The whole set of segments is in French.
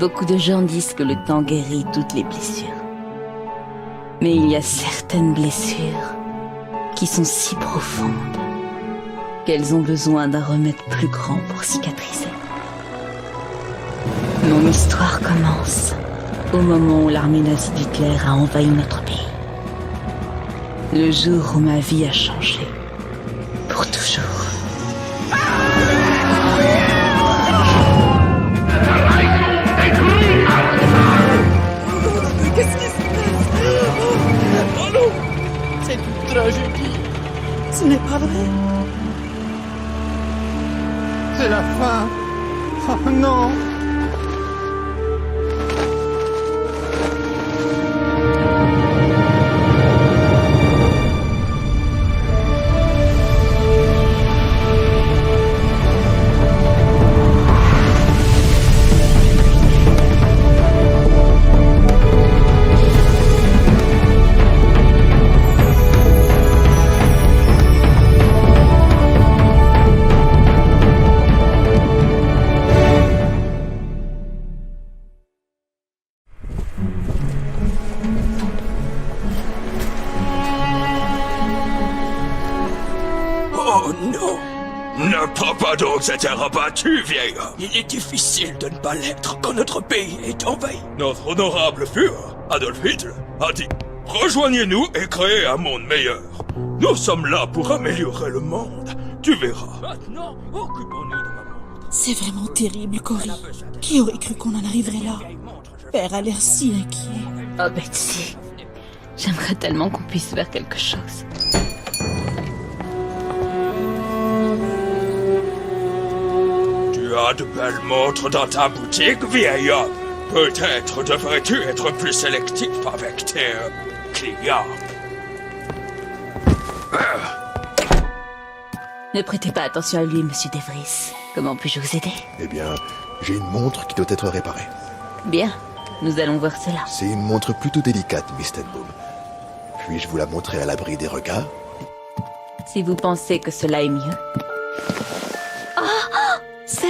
Beaucoup de gens disent que le temps guérit toutes les blessures. Mais il y a certaines blessures qui sont si profondes qu'elles ont besoin d'un remède plus grand pour cicatriser. Mon histoire commence au moment où l'armée nazie d'Hitler a envahi notre pays. Le jour où ma vie a changé. Pour toujours. Qu'est-ce qui se passe? Oh non! C'est une tragédie. Ce n'est pas vrai. C'est la fin. Oh non! Oh non! Ne prends pas donc cette air abattu, vieil homme. Il est difficile de ne pas l'être quand notre pays est envahi. Notre honorable Führer, Adolf Hitler, a dit « Rejoignez-nous et créez un monde meilleur. Nous sommes là pour améliorer le monde. Tu verras. Maintenant, occupons-nous de ma montre. » C'est vraiment terrible, Cory. Qui aurait cru qu'on en arriverait là? Père a l'air si inquiet. Oh Betsy, j'aimerais tellement qu'on puisse faire quelque chose. Tu as de belles montres dans ta boutique, vieil homme. Peut-être devrais-tu être plus sélectif avec tes clients. Ne prêtez pas attention à lui, monsieur De Vries. Comment puis-je vous aider? Eh bien, j'ai une montre qui doit être réparée. Bien, nous allons voir cela. C'est une montre plutôt délicate, Miss Tenboom. Puis-je vous la montrer à l'abri des regards? Si vous pensez que cela est mieux. Oh, c'est...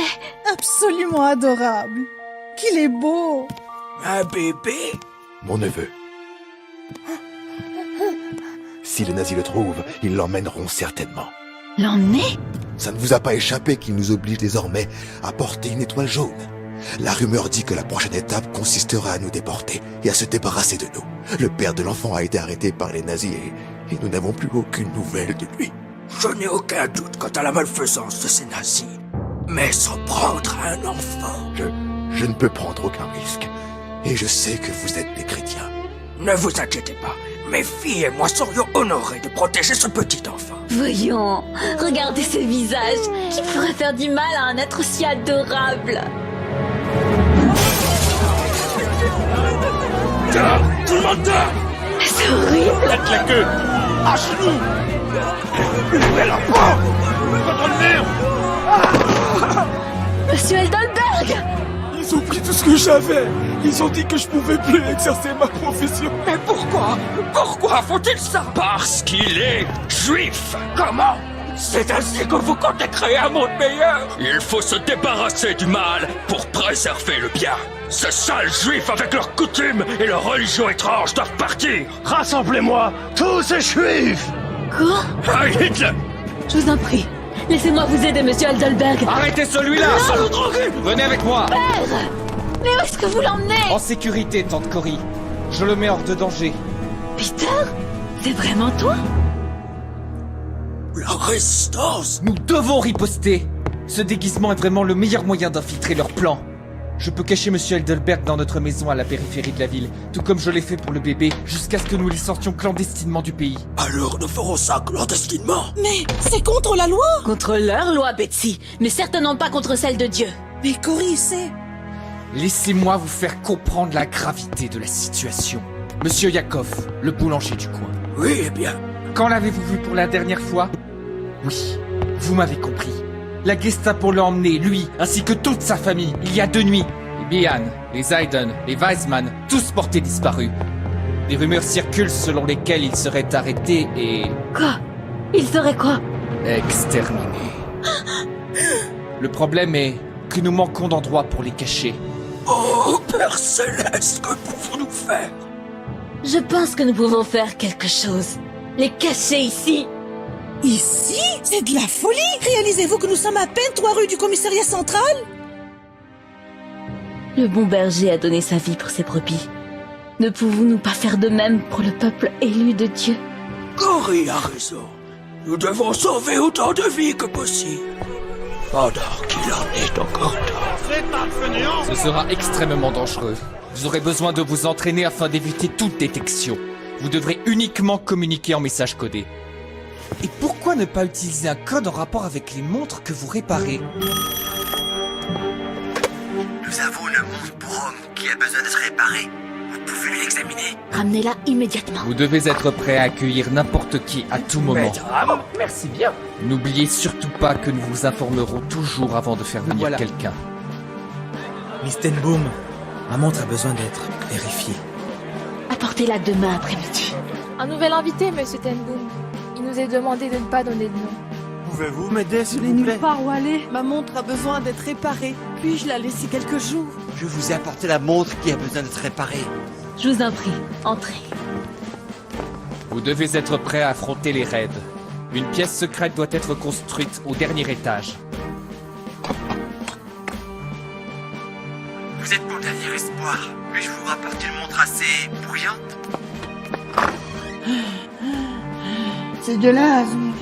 Absolument adorable. Qu'il est beau. Un bébé? Mon neveu. Si les nazis le trouvent, ils l'emmèneront certainement. L'emmener? Ça ne vous a pas échappé qu'ils nous obligent désormais à porter une étoile jaune. La rumeur dit que la prochaine étape consistera à nous déporter et à se débarrasser de nous. Le père de l'enfant a été arrêté par les nazis et nous n'avons plus aucune nouvelle de lui. Je n'ai aucun doute quant à la malfaisance de ces nazis. Mais s'en prendre à un enfant... Je ne peux prendre aucun risque. Et je sais que vous êtes des chrétiens. Ne vous inquiétez pas. Mes filles et moi serions honorés de protéger ce petit enfant. Voyons, regardez ce visage. Qui pourrait faire du mal à un être aussi adorable? Dehors! Tout le monde dehors! C'est horrible. Faites la queue! À genoux! Ouvrez la porte! Contre le mur! Monsieur Heidelberg! Ils ont pris tout ce que j'avais. Ils ont dit que je pouvais plus exercer ma profession. Mais pourquoi? Pourquoi faut-il ça? Parce qu'il est juif! Comment? C'est ainsi que vous comptez créer un monde meilleur? Il faut se débarrasser du mal pour préserver le bien. Ces sales juifs avec leurs coutumes et leurs religions étranges doivent partir. Rassemblez-moi, tous ces juifs! Quoi? Heil Hitler! Je vous en prie, laissez-moi vous aider, monsieur Heidelberg. Arrêtez celui-là! Salaud tranquille! Venez avec moi! Père! Mais où est-ce que vous l'emmenez? En sécurité, tante Cory. Je le mets hors de danger. Peter? C'est vraiment toi? La résistance! Nous devons riposter! Ce déguisement est vraiment le meilleur moyen d'infiltrer leur plan. Je peux cacher Monsieur Heidelberg dans notre maison à la périphérie de la ville, tout comme je l'ai fait pour le bébé, jusqu'à ce que nous les sortions clandestinement du pays. Alors nous ferons ça clandestinement. Mais c'est contre la loi. Contre leur loi, Betsy, mais certainement pas contre celle de Dieu. Mais Cory, c'est... Laissez-moi vous faire comprendre la gravité de la situation. Monsieur Yakov, le boulanger du coin. Oui, eh bien. Quand l'avez-vous vu pour la dernière fois? Oui, vous m'avez compris. La Gestapo l'a emmené, lui, ainsi que toute sa famille, il y a 2 nuits. Les Bihan, les Hayden, les Weizmann, tous portés disparus. Des rumeurs circulent selon lesquelles ils seraient arrêtés et... Quoi? Il serait quoi? exterminés. Le problème est que nous manquons d'endroits pour les cacher. Oh, Père Céleste, que pouvons-nous faire? Je pense que nous pouvons faire quelque chose. Les cacher ici. Ici? C'est de la folie! Réalisez-vous que nous sommes à peine 3 rues du commissariat central? Le bon berger a donné sa vie pour ses brebis. Ne pouvons-nous pas faire de même pour le peuple élu de Dieu? Cory a raison. Nous devons sauver autant de vies que possible. Pendant qu'il en est encore temps. Ce sera extrêmement dangereux. Vous aurez besoin de vous entraîner afin d'éviter toute détection. Vous devrez uniquement communiquer en message codé. Et pourquoi ne pas utiliser un code en rapport avec les montres que vous réparez? Nous avons une montre pour homme qui a besoin d'être réparée. Vous pouvez l'examiner. Ramenez-la immédiatement. Vous devez être prêt à accueillir n'importe qui à tout moment. Merci bien. N'oubliez surtout pas que nous vous informerons toujours avant de faire venir quelqu'un. Miss Tenboom, ma montre a besoin d'être vérifiée. Apportez-la demain après-midi. Un nouvel invité, Monsieur Tenboom. Il nous est demandé de ne pas donner de nom. Pouvez-vous m'aider, s'il Je n'ai vous nulle plaît? part où aller. Ma montre a besoin d'être réparée. Puis-je la laisser quelques jours? Je vous ai apporté la montre qui a besoin d'être réparée. Je vous en prie, entrez. Vous devez être prêt à affronter les raids. Une pièce secrète doit être construite au dernier étage. Vous êtes mon dernier espoir. Puis-je vous rapporter une montre assez bruyante? C'est de l'asthme.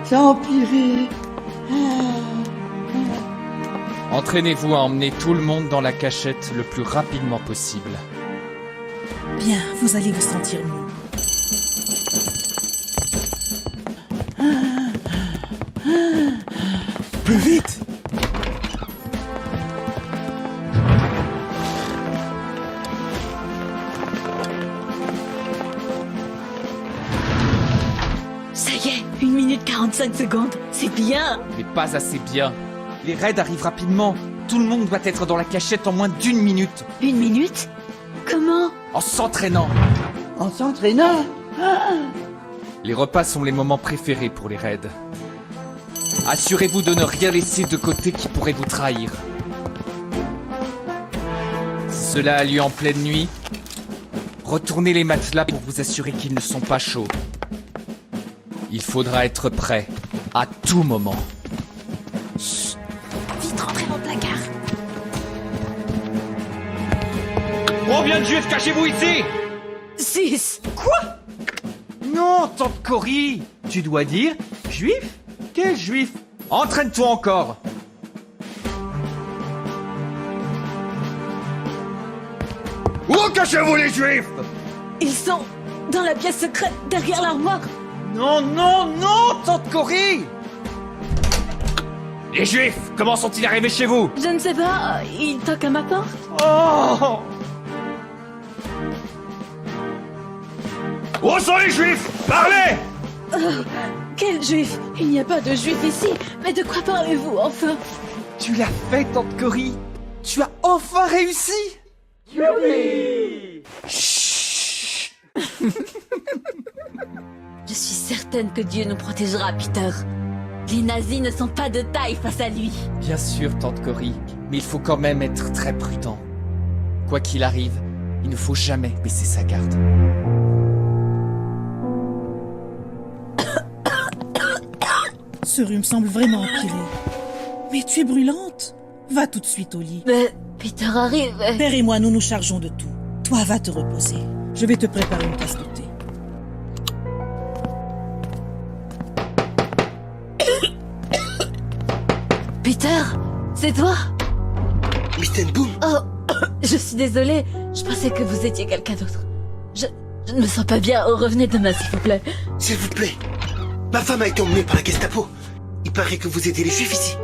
Ça a empiré. Entraînez-vous à emmener tout le monde dans la cachette le plus rapidement possible. Bien, vous allez vous sentir mieux. Plus vite! Ça y est, 1 minute 45 secondes. C'est bien. Mais pas assez bien. Les raids arrivent rapidement. Tout le monde doit être dans la cachette en moins d'1 minute. 1 minute? Comment? En s'entraînant. En s'entraînant? Les repas sont les moments préférés pour les raids. Assurez-vous de ne rien laisser de côté qui pourrait vous trahir. Si cela a lieu en pleine nuit, retournez les matelas pour vous assurer qu'ils ne sont pas chauds. Il faudra être prêt à tout moment. Vite rentrez dans le placard. Combien de juifs cachez-vous ici? 6. Non, tante Cory. Tu dois dire juif? Quel juif? Entraîne-toi encore. Où cachez-vous les juifs? Ils sont dans la pièce secrète derrière l'armoire. Non, non, non, tante Cory. Les juifs, comment sont-ils arrivés chez vous? Je ne sais pas, ils toquent à ma porte. Oh! Où sont les juifs? Parlez! Quel juif? Il n'y a pas de juif ici. Mais de quoi parlez-vous enfin? Tu l'as fait, tante Cory. Tu as enfin réussi. Je suis certaine que Dieu nous protégera, Peter. Les nazis ne sont pas de taille face à lui. Bien sûr, tante Cory, mais il faut quand même être très prudent. Quoi qu'il arrive, il ne faut jamais baisser sa garde. Ce rhume semble vraiment empirer. Mais tu es brûlante. Va tout de suite au lit. Mais Peter arrive. Père et moi, nous nous chargeons de tout. Toi, va te reposer. Je vais te préparer une tasse de thé. Peter, c'est toi? Miss Tenboom, Oh, je suis désolée. Je pensais que vous étiez quelqu'un d'autre. Je ne me sens pas bien. Revenez demain, s'il vous plaît. s'il vous plaît. Ma femme a été emmenée par la Gestapo. Il paraît que vous aidez les juifs ici.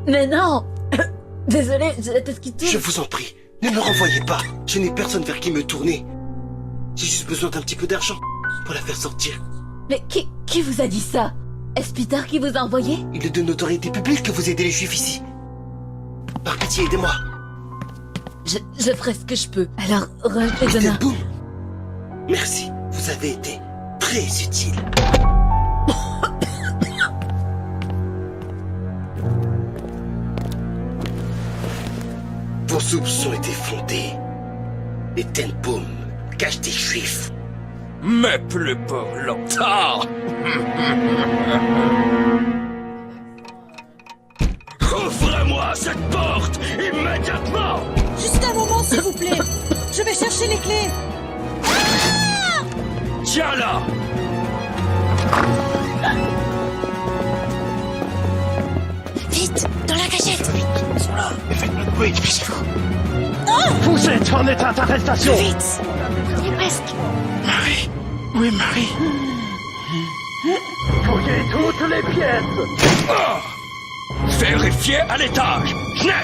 Mais non. Désolée, j'ai la tête qui tourne. Je vous en prie, ne me renvoyez pas. Je n'ai personne vers qui me tourner. J'ai juste besoin d'un petit peu d'argent pour la faire sortir. Mais qui vous a dit ça? Est-ce Peter qui vous a envoyé? Il est de notoriété publique que vous aidez les juifs ici. Par pitié, aidez-moi. Je ferai ce que je peux. Alors, revenez Miss demain. Tenboom, merci. Vous avez été très utile. Vous Vos soupçons étaient fondés. Les Tenboom cachent des juifs. Mais plus pour longtemps. Ouvrez-moi cette porte immédiatement. Juste un moment, s'il vous plaît. Je vais chercher les clés. Tiens là. Vite, dans la cachette. Ils sont là, mais faites pas de bruit. Vous êtes en état d'arrestation. Vite. On y est presque. Marie. Oui, Marie. Fouillez toutes les pièces. Vérifiez à l'étage. Schnell.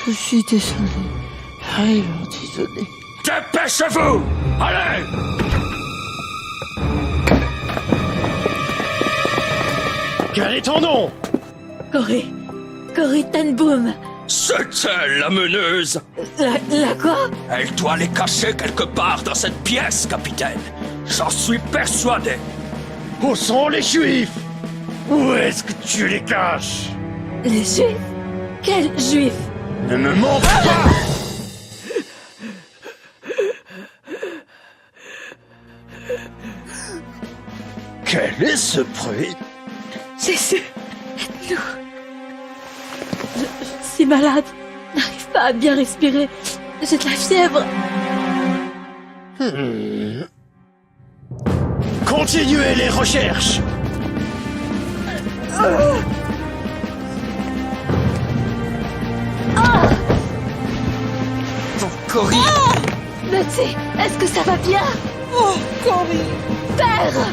Je suis désolée. Vraiment désolée. Dépêchez-vous. Allez. Quel est ton nom? Corrie Tenboom. C'était la meneuse. La quoi? Elle doit les cacher quelque part dans cette pièce, capitaine. J'en suis persuadé. Où sont les juifs? Où est-ce que tu les caches? Les juifs? Quels juifs? Ne me mens pas! Quel est ce bruit? Jésus, aide-nous. Je suis malade. N'arrive pas à bien respirer. J'ai de la fièvre. Continuez les recherches! Corrie. Betsy, est-ce que ça va bien? Oh, Corrie. Père!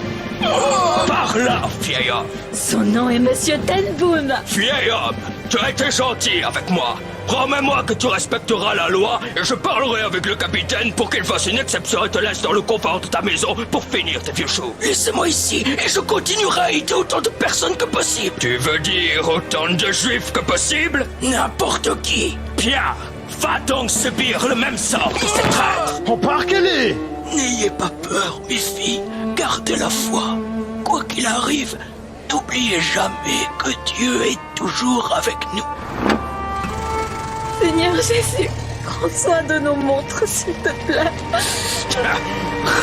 Par là, vieil homme. Son nom est Monsieur Tenboom. Vieil homme, tu as été gentil avec moi. Promets-moi que tu respecteras la loi et je parlerai avec le capitaine pour qu'il fasse une exception et te laisse dans le confort de ta maison pour finir tes vieux choux. Laissez-moi ici et je continuerai à aider autant de personnes que possible. Tu veux dire autant de juifs que possible? N'importe qui. Bien, va donc subir le même sort que ces traîtres. On part qu'elle est! N'ayez pas peur, mes filles. Gardez la foi. Quoi qu'il arrive, n'oubliez jamais que Dieu est toujours avec nous. Seigneur Jésus, prends soin de nos montres, s'il te plaît.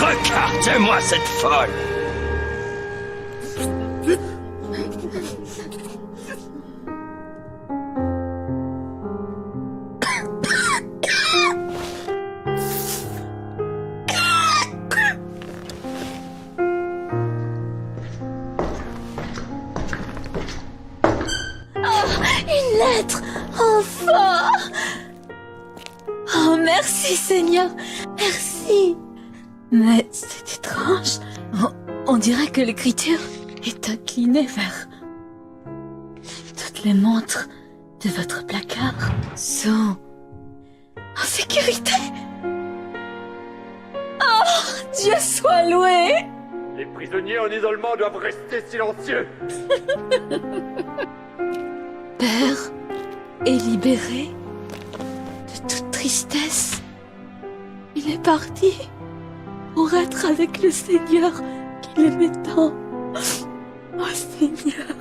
Regardez-moi cette folle. Une lettre, enfin. Oh, merci Seigneur, merci. Mais c'est étrange. On dirait que l'écriture est inclinée vers... Toutes les montres de votre placard sont en sécurité. Oh, Dieu soit loué. Les prisonniers en isolement doivent rester silencieux. Père est libéré de toute tristesse. Il est parti pour être avec le Seigneur qu'il aimait tant. Oh Seigneur,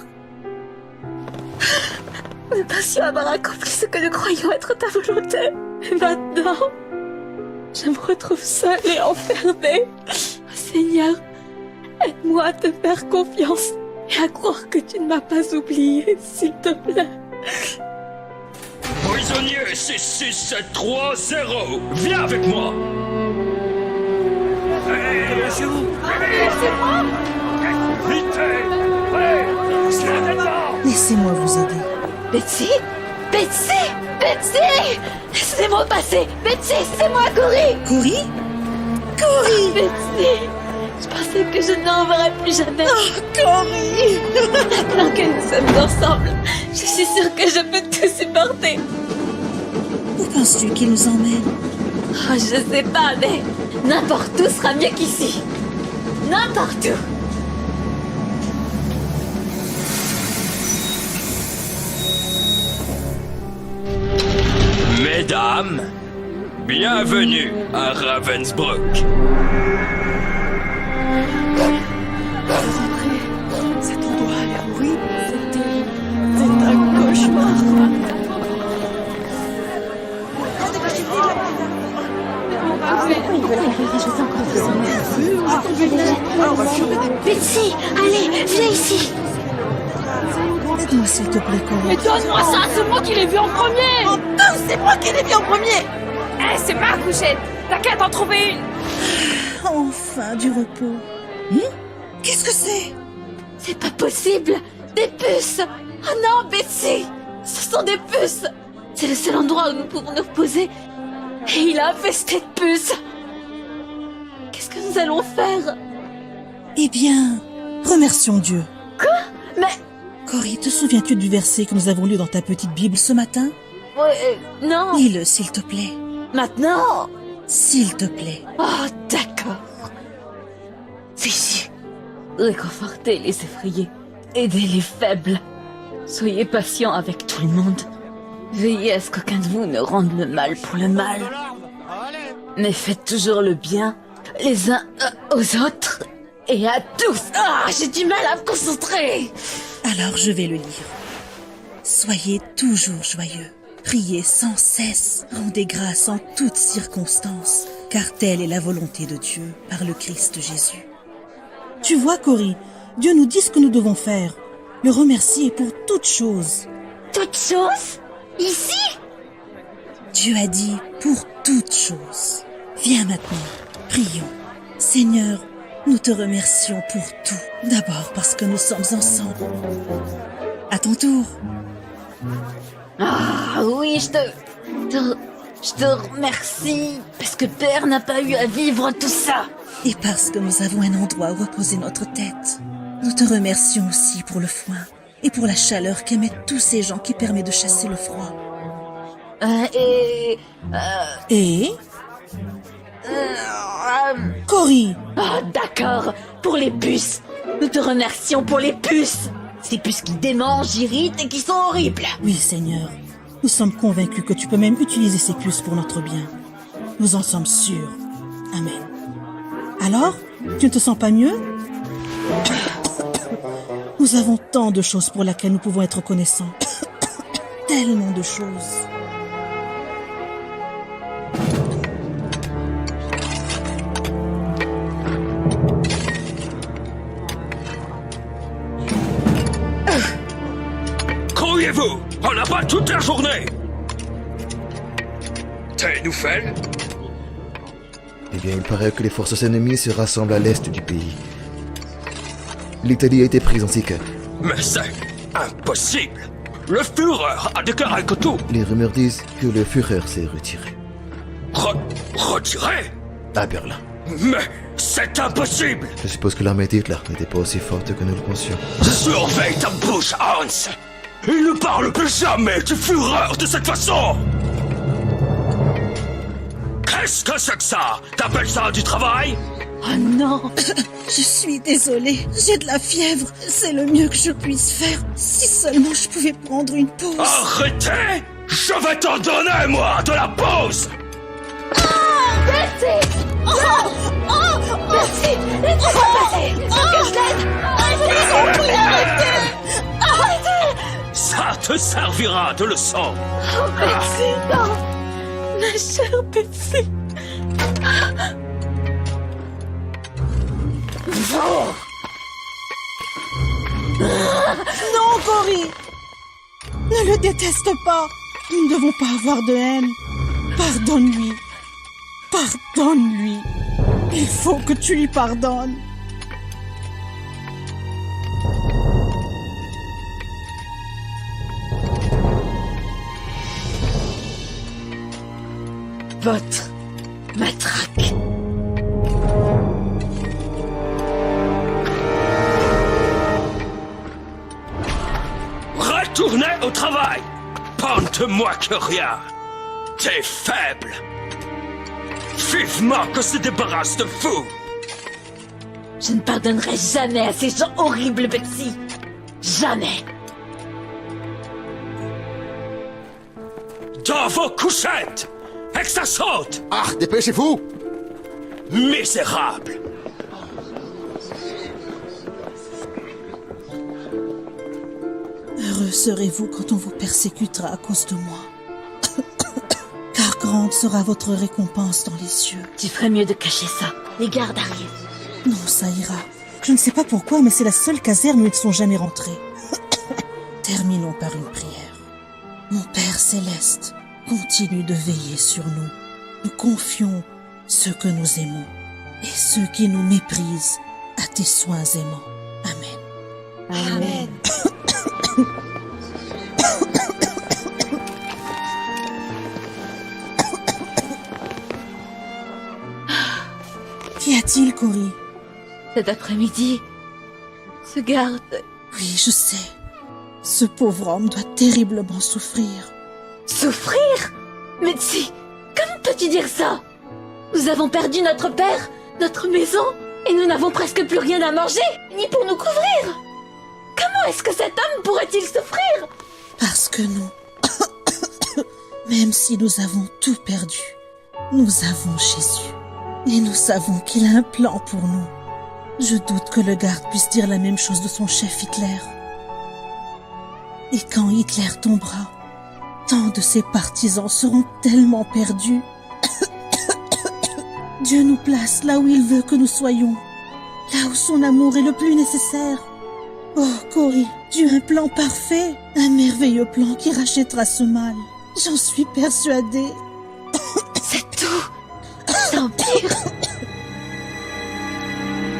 nous pensions avoir accompli ce que nous croyions être ta volonté. Et maintenant, je me retrouve seule et enfermée. Oh Seigneur, aide-moi à te faire confiance et à croire que tu ne m'as pas oublié, s'il te plaît. Prisonnier 66730, viens avec moi. Chez vous. Laissez-moi vous aider. Betsy? Betsy? Betsy! Laissez-moi passer! Betsy, c'est moi, Corrie! Corrie? Corrie! Betsy! Je pensais que je n'en verrais plus jamais. Oh, Corrie! Maintenant que nous sommes ensemble, je suis sûre que je peux tout supporter. Où penses-tu qu'il nous emmène? Oh, je sais pas, mais n'importe où sera mieux qu'ici. N'importe où. Mesdames, bienvenue à Ravensbrück. Cet endroit a l'air horrible. C'est un cauchemar. Betsy, allez, viens ici. Aide-moi s'il te plaît, Cory. Mais donne-moi ça, c'est moi qui l'ai vu en premier. Oh, putain, c'est moi qui l'ai vu en premier. Eh, c'est ma couchette. T'as qu'à t'en trouver une. Enfin, du repos. Qu'est-ce que c'est? C'est pas possible. Des puces. Oh non, Betsy. Ce sont des puces. C'est le seul endroit où nous pouvons nous reposer. Et il a infesté de puces. Qu'est-ce que nous allons faire? Eh bien, remercions Dieu. Quoi? Mais... Cory, te souviens-tu du verset que nous avons lu dans ta petite Bible ce matin? Ouais, non. Lis-le, s'il te plaît. Maintenant? S'il te plaît. Oh, d'accord. C'est ici. Réconfortez les effrayés. Aidez les faibles. Soyez patients avec tout le monde. Veillez à ce qu'aucun de vous ne rende le mal pour le mal. Mais faites toujours le bien, les uns aux autres et à tous. Ah, j'ai du mal à me concentrer. Alors je vais le lire. Soyez toujours joyeux. Priez sans cesse. Rendez grâce en toutes circonstances, car telle est la volonté de Dieu par le Christ Jésus. Tu vois, Cory, Dieu nous dit ce que nous devons faire. Le remercier pour toutes choses. Toutes choses? Ici? Dieu a dit pour toutes choses. Viens maintenant, prions. Seigneur, nous te remercions pour tout. D'abord parce que nous sommes ensemble. À ton tour. Ah oui, je te remercie parce que Père n'a pas eu à vivre tout ça. Et parce que nous avons un endroit où reposer notre tête. Nous te remercions aussi pour le foin et pour la chaleur qu'émettent tous ces gens qui permet de chasser le froid. Et Cory. Ah, d'accord, pour les puces. Nous te remercions pour les puces. Ces puces qui démangent, irritent et qui sont horribles. Oui, Seigneur. Nous sommes convaincus que tu peux même utiliser ces puces pour notre bien. Nous en sommes sûrs. Amen. Alors, tu ne te sens pas mieux? Nous avons tant de choses pour lesquelles nous pouvons être reconnaissants. Tellement de choses. Croyez-vous, on n'a pas toute la journée. Des nouvelles? Eh bien, il paraît que les forces ennemies se rassemblent à l'est du pays. L'Italie a été prise ainsi que... Mais c'est impossible. Le Führer a déclaré que tout... Les rumeurs disent que le Führer s'est retiré. Retiré? À Berlin. Mais c'est impossible. Je suppose que l'armée d'Hitler n'était pas aussi forte que nous le pensions. Surveille ta bouche, Hans. Il ne parle plus jamais du Führer de cette façon. Qu'est-ce que c'est que ça? T'appelles ça du travail? Oh non. Je suis désolée, j'ai de la fièvre. C'est le mieux que je puisse faire. Si seulement je pouvais prendre une pause. Arrêtez! Je vais t'en donner, moi, de la pause! Betsy! Betsy! Laisse-moi passer! Faut que je l'aide! Arrêtez! Ça te servira de leçon! Oh, Betsy, non! Ma chère Betsy! Non, Cory! Ne le déteste pas. Nous ne devons pas avoir de haine. Pardonne-lui. Pardonne-lui. Il faut que tu lui pardonnes. Votre matraque. Retournez au travail! Pente-moi que rien! T'es faible! Vivement que se débarrasse de vous! Je ne pardonnerai jamais à ces gens horribles, Betsy. Jamais. Dans vos couchettes! Et que ça saute! Ah, dépêchez-vous! Misérable! Heureux serez-vous quand on vous persécutera à cause de moi. Car grande sera votre récompense dans les cieux. Tu ferais mieux de cacher ça. Les gardes arrivent. Non, ça ira. Je ne sais pas pourquoi, mais c'est la seule caserne où ils ne sont jamais rentrés. Terminons par une prière. Mon Père céleste, continue de veiller sur nous. Nous confions ceux que nous aimons et ceux qui nous méprisent à tes soins aimants. Amen. Amen. Qu'y a-t-il, Cory? Cet après-midi, ce garde... Oui, je sais. Ce pauvre homme doit terriblement souffrir. Souffrir? Betsy, comment peux-tu dire ça? Nous avons perdu notre père, notre maison, et nous n'avons presque plus rien à manger, ni pour nous couvrir. Comment est-ce que cet homme pourrait-il souffrir? Parce que nous, même si nous avons tout perdu, nous avons Jésus. Et nous savons qu'il a un plan pour nous. Je doute que le garde puisse dire la même chose de son chef Hitler. Et quand Hitler tombera, tant de ses partisans seront tellement perdus. Dieu nous place là où il veut que nous soyons, là où son amour est le plus nécessaire. Oh, Cory, Dieu a un plan parfait, un merveilleux plan qui rachètera ce mal. J'en suis persuadée. C'est tout. Sans pire.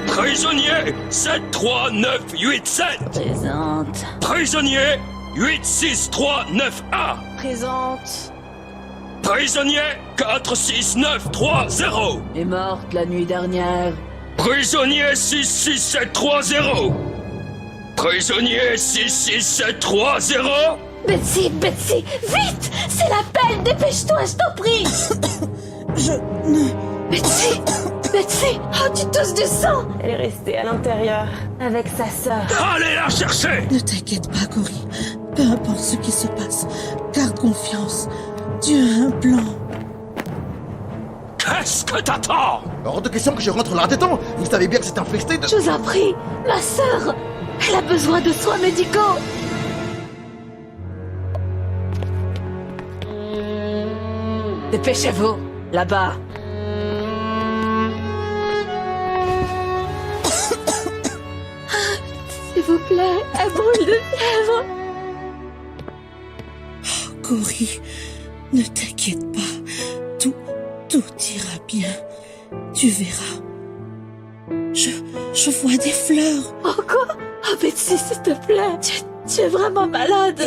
Prisonnier 73987. Présente. Prisonnier 86391. Présente. Prisonnier 46930. Est morte la nuit dernière. Prisonnier 66730. Prisonnier 66730. Betsy, vite! C'est l'appel, dépêche-toi, je t'en prie! Je ne... Betsy, oh tu tousses du sang! Elle est restée à l'intérieur avec sa sœur. Allez la chercher. Ne t'inquiète pas, Cory. Peu importe ce qui se passe, garde confiance. Dieu a un plan. Qu'est-ce que t'attends? Hors de question que je rentre là-dedans. Vous savez bien que c'est infesté de... Je vous en prie, ma sœur! Elle a besoin de soins médicaux! Dépêchez-vous, là-bas. S'il vous plaît, elle brûle de fièvre. Cory, ne t'inquiète pas. Tout ira bien. Tu verras. Je vois des fleurs. Oh quoi? Oh Betsy, s'il te plaît. Tu es vraiment malade.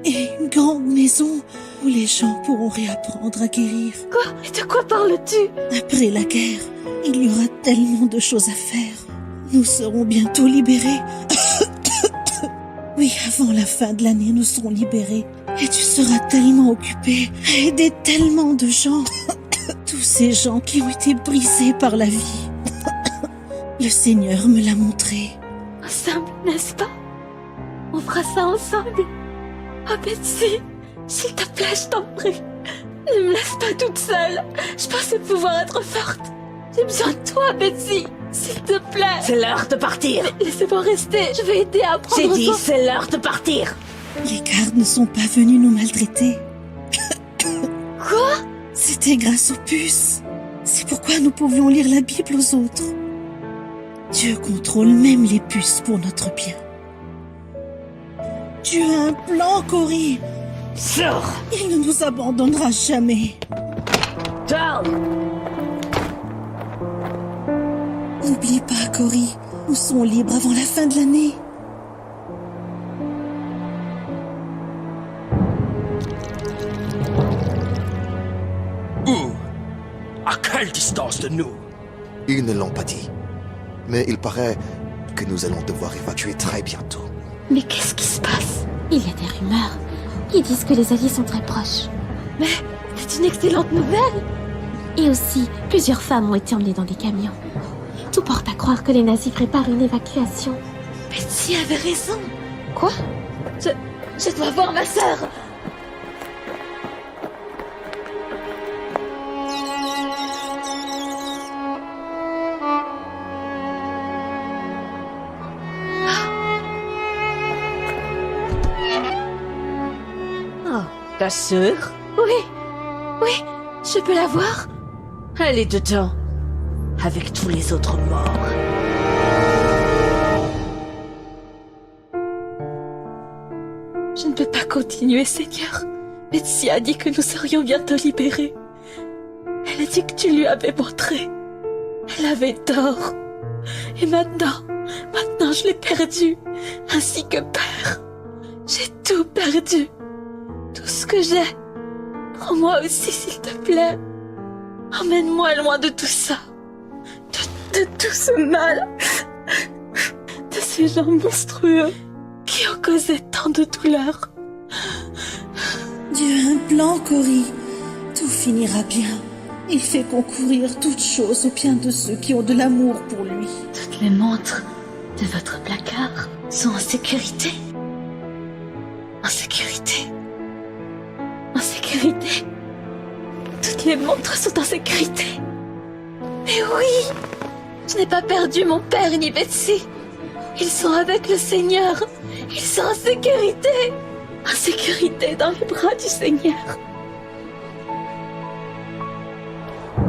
Et une grande maison où les gens pourront réapprendre à guérir. Quoi? Et de quoi parles-tu? Après la guerre, il y aura tellement de choses à faire. Nous serons bientôt libérés. Oui, avant la fin de l'année, nous serons libérés. Et tu seras tellement occupé à aider tellement de gens. Tous ces gens qui ont été brisés par la vie. Le Seigneur me l'a montré. Ensemble, n'est-ce pas? On fera ça ensemble. Oh Betsy, s'il te plaît, je t'en prie. Ne me laisse pas toute seule. Je pensais pouvoir être forte. J'ai besoin de toi, Betsy. S'il te plaît. C'est l'heure de partir. Laissez-moi rester. Je vais aider à prendre soin. J'ai dit, c'est l'heure de partir. Les gardes ne sont pas venus nous maltraiter. Quoi? C'était grâce aux puces. C'est pourquoi nous pouvions lire la Bible aux autres. Dieu contrôle même les puces pour notre bien. Dieu a un plan, Cory. Sors. Il ne nous abandonnera jamais. Charles. N'oublie pas, Cory. Nous serons libres avant la fin de l'année. Où? À quelle distance de nous? Ils ne l'ont pas dit. Mais il paraît que nous allons devoir évacuer très bientôt. Mais qu'est-ce qui se passe? Il y a des rumeurs qui disent que les alliés sont très proches. Mais c'est une excellente nouvelle. Et aussi, plusieurs femmes ont été emmenées dans des camions. Tout porte à croire que les nazis préparent une évacuation. Betsy avait raison. Quoi? Je dois voir ma sœur. Ta sœur? Oui. Je peux la voir? Elle est dedans, avec tous les autres morts. Je ne peux pas continuer, Seigneur. Betsy a dit que nous serions bientôt libérés. Elle a dit que tu lui avais montré. Elle avait tort. Et maintenant je l'ai perdu, ainsi que père. J'ai tout perdu. Tout ce que j'ai. Prends-moi aussi, s'il te plaît. Emmène-moi loin de tout ça. De tout ce mal. De ces gens monstrueux qui ont causé tant de douleur. Dieu a un plan, Cory. Tout finira bien. Il fait concourir toutes choses au bien de ceux qui ont de l'amour pour lui. Toutes les montres de votre placard sont en sécurité. En sécurité. En sécurité. Toutes les montres sont en sécurité. Mais oui! Je n'ai pas perdu mon père ni Betsy. Ils sont avec le Seigneur. Ils sont en sécurité. En sécurité dans les bras du Seigneur.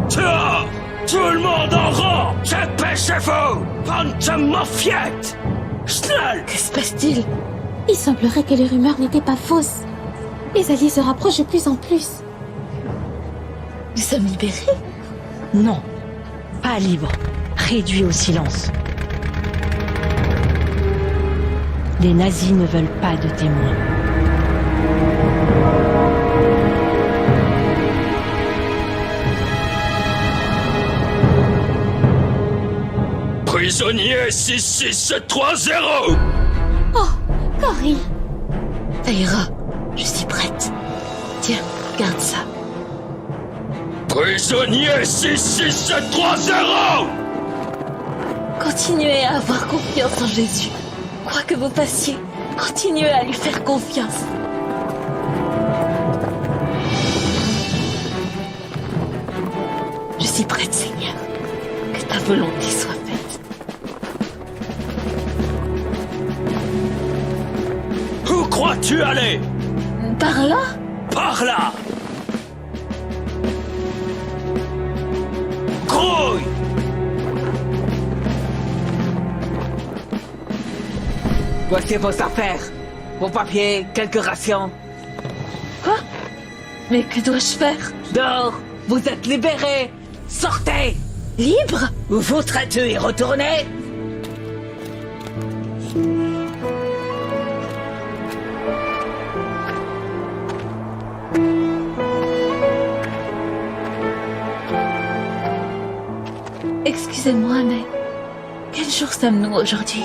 Tja! Tout le monde en rang! Dépêchez-vous! Pante Moffiette! Schnell! Que se passe-t-il? Il semblerait que les rumeurs n'étaient pas fausses. Les alliés se rapprochent de plus en plus. Nous sommes libérés? Non, pas libre, réduit au silence. Les nazis ne veulent pas de témoins. Prisonnier 6630! Oh, Cory! Ça ira. Je suis prête. Tiens, garde ça. Prisonnier 6630! Continuez à avoir confiance en Jésus. Quoi que vous fassiez, continuez à lui faire confiance. Je suis prête, Seigneur. Que ta volonté soit faite. Où crois-tu aller? Par là? Par là! Grouille! Voici vos affaires, vos papiers, quelques rations. Quoi? Mais que dois-je faire? Dehors, vous êtes libérés. Sortez! Libre? Ou vous traitez et retournez? Excusez-moi, mais quel jour sommes-nous aujourd'hui?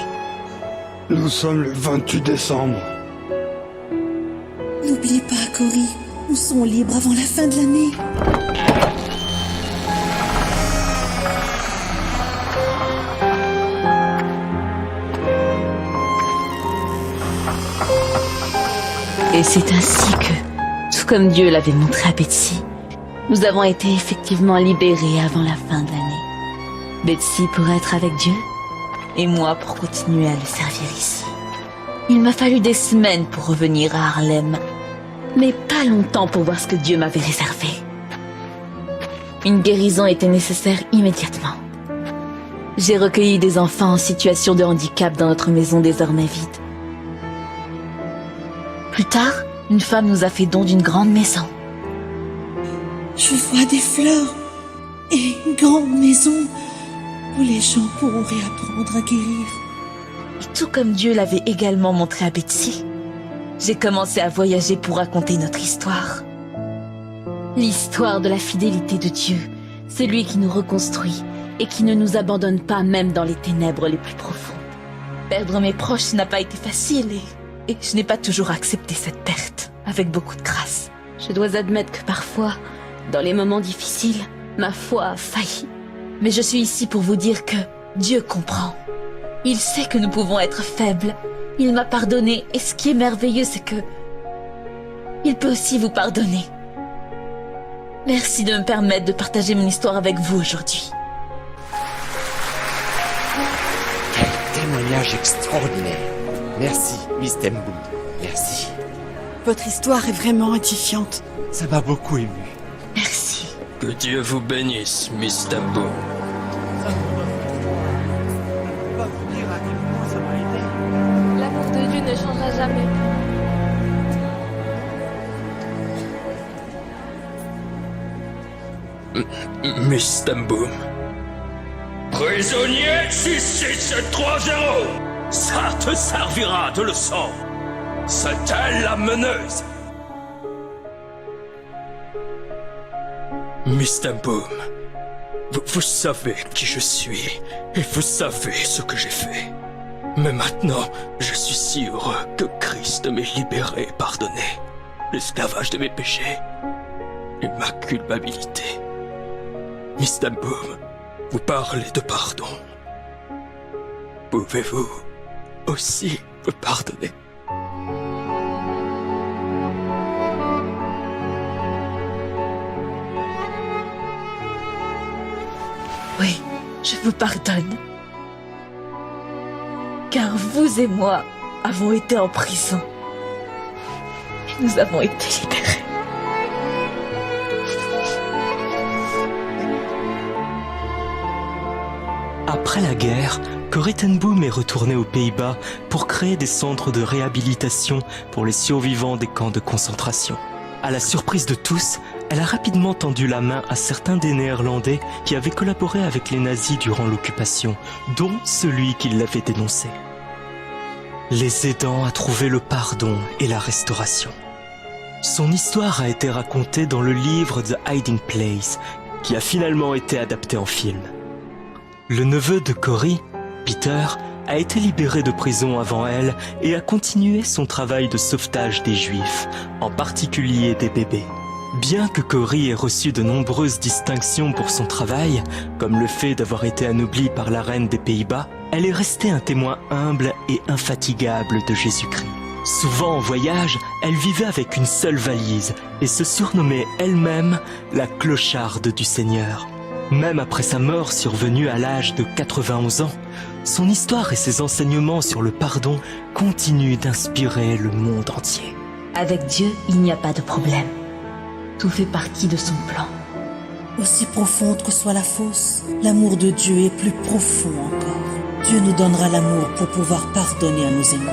Nous sommes le 28 décembre. N'oublie pas, Cory. Nous serons libres avant la fin de l'année. Et c'est ainsi que, tout comme Dieu l'avait montré à Betsy, nous avons été effectivement libérés avant la fin de l'année. Betsy pour être avec Dieu, et moi pour continuer à le servir ici. Il m'a fallu des semaines pour revenir à Harlem, mais pas longtemps pour voir ce que Dieu m'avait réservé. Une guérison était nécessaire immédiatement. J'ai recueilli des enfants en situation de handicap dans notre maison désormais vide. Plus tard, une femme nous a fait don d'une grande maison. Je vois des fleurs et une grande maison où les gens pourront réapprendre à guérir. Et tout comme Dieu l'avait également montré à Betsy, j'ai commencé à voyager pour raconter notre histoire. L'histoire de la fidélité de Dieu, celui qui nous reconstruit et qui ne nous abandonne pas même dans les ténèbres les plus profondes. Perdre mes proches n'a pas été facile et je n'ai pas toujours accepté cette perte avec beaucoup de grâce. Je dois admettre que parfois, dans les moments difficiles, ma foi a failli. Mais je suis ici pour vous dire que Dieu comprend. Il sait que nous pouvons être faibles. Il m'a pardonné et ce qui est merveilleux, c'est que il peut aussi vous pardonner. Merci de me permettre de partager mon histoire avec vous aujourd'hui. Quel témoignage extraordinaire. Merci, Miss Temboum. Merci. Votre histoire est vraiment édifiante. Ça m'a beaucoup ému. Merci. Que Dieu vous bénisse, Miss Tempo. Ça ne peut pas vous dire à quel point ça m'a aidé. L'amour de Dieu ne changera jamais. Miss Temboom. Prisonnier 66730. Ça te servira de leçon. C'est elle la meneuse. Miss Temboom, vous savez qui je suis et vous savez ce que j'ai fait. Mais maintenant, je suis si heureux que Christ m'ait libéré et pardonné l'esclavage de mes péchés et ma culpabilité. Miss Temboom, vous parlez de pardon. Pouvez-vous aussi me pardonner? Oui, je vous pardonne. Car vous et moi avons été en prison. Et nous avons été libérés. Après la guerre, Corrie ten Boom est retournée aux Pays-Bas pour créer des centres de réhabilitation pour les survivants des camps de concentration. À la surprise de tous, elle a rapidement tendu la main à certains des Néerlandais qui avaient collaboré avec les nazis durant l'occupation, dont celui qui l'avait dénoncé, les aidant à trouver le pardon et la restauration. Son histoire a été racontée dans le livre The Hiding Place, qui a finalement été adapté en film. Le neveu de Corrie, Peter, a été libéré de prison avant elle et a continué son travail de sauvetage des Juifs, en particulier des bébés. Bien que Corrie ait reçu de nombreuses distinctions pour son travail, comme le fait d'avoir été anoblie par la reine des Pays-Bas, elle est restée un témoin humble et infatigable de Jésus-Christ. Souvent en voyage, elle vivait avec une seule valise et se surnommait elle-même la clocharde du Seigneur. Même après sa mort survenue à l'âge de 91 ans, son histoire et ses enseignements sur le pardon continuent d'inspirer le monde entier. Avec Dieu, il n'y a pas de problème. Tout fait partie de son plan. Aussi profonde que soit la fosse, l'amour de Dieu est plus profond encore. Dieu nous donnera l'amour pour pouvoir pardonner à nos ennemis.